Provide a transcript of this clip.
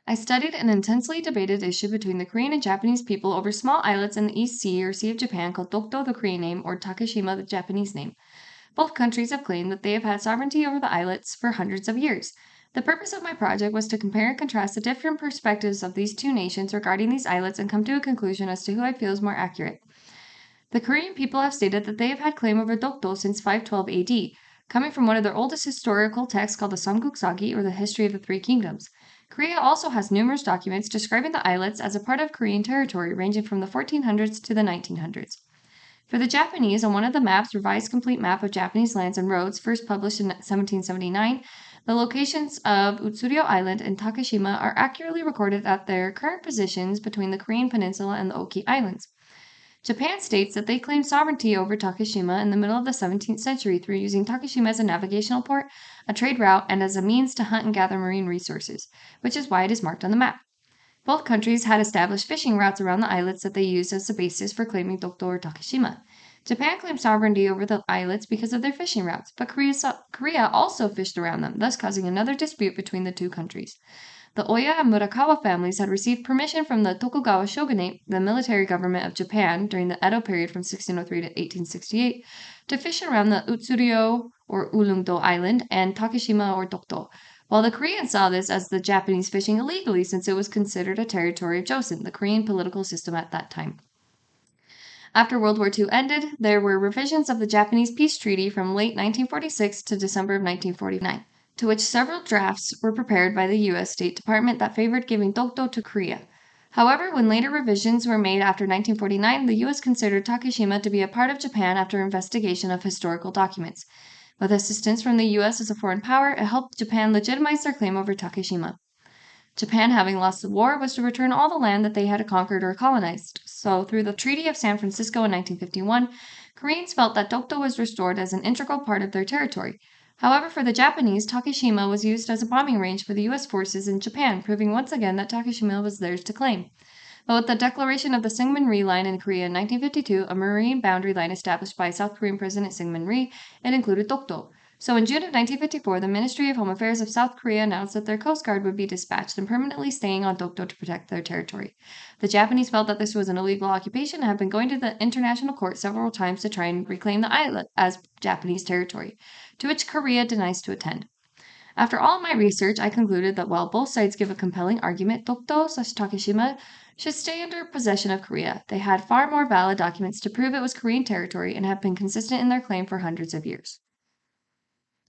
I studied an intensely debated issue between the Korean and Japanese people over small islets in the East Sea or Sea of Japan called Dokdo, the Korean name, or Takeshima, the Japanese name. Both countries have claimed that they have had sovereignty over the islets for hundreds of years. The purpose of my project was to compare and contrast the different perspectives of these two nations regarding these islets and come to a conclusion as to who I feel is more accurate. The Korean people have stated that they have had claim over Dokdo since 512 AD, coming from one of their oldest historical texts called the Samguk-sagi, or the History of the Three Kingdoms. Korea also has numerous documents describing the islets as a part of Korean territory ranging from the 1400s to the 1900s. For the Japanese, on one of the maps, revised complete map of Japanese lands and roads, first published in 1779, the locations of Utsuryo Island and Takeshima are accurately recorded at their current positions between the Korean peninsula and the Oki Islands. Japan states that they claimed sovereignty over Takeshima in the middle of the 17th century through using Takeshima as a navigational port, a trade route, and as a means to hunt and gather marine resources, which is why it is marked on the map. Both countries had established fishing routes around the islets that they used as the basis for claiming Dokdo or Takeshima. Japan claimed sovereignty over the islets because of their fishing routes, but Korea also fished around them, thus causing another dispute between the two countries. The Oya and Murakawa families had received permission from the Tokugawa shogunate, the military government of Japan, during the Edo period from 1603 to 1868, to fish around the Utsuryo or Ulungdo Island and Takeshima or Dokdo, while the Koreans saw this as the Japanese fishing illegally since it was considered a territory of Joseon, the Korean political system at that time. After World War II ended, there were revisions of the Japanese peace treaty from late 1946 to December of 1949, to which several drafts were prepared by the U.S. State Department that favored giving Dokdo to Korea. However, when later revisions were made after 1949, the U.S. considered Takeshima to be a part of Japan after investigation of historical documents. With assistance from the U.S. as a foreign power, it helped Japan legitimize their claim over Takeshima. Japan, having lost the war, was to return all the land that they had conquered or colonized. So, through the Treaty of San Francisco in 1951, Koreans felt that Dokdo was restored as an integral part of their territory. However, for the Japanese, Takeshima was used as a bombing range for the U.S. forces in Japan, proving once again that Takeshima was theirs to claim. But with the declaration of the Syngman-rhee Line in Korea in 1952, a marine boundary line established by South Korean President Syngman-rhee, it included Dokdo. So in June of 1954, the Ministry of Home Affairs of South Korea announced that their Coast Guard would be dispatched and permanently staying on Dokdo to protect their territory. The Japanese felt that this was an illegal occupation and have been going to the International Court several times to try and reclaim the islet as Japanese territory, to which Korea denies to attend. After all my research, I concluded that while both sides give a compelling argument, Dokdo/Takeshima should stay under possession of Korea. They had far more valid documents to prove it was Korean territory and have been consistent in their claim for hundreds of years.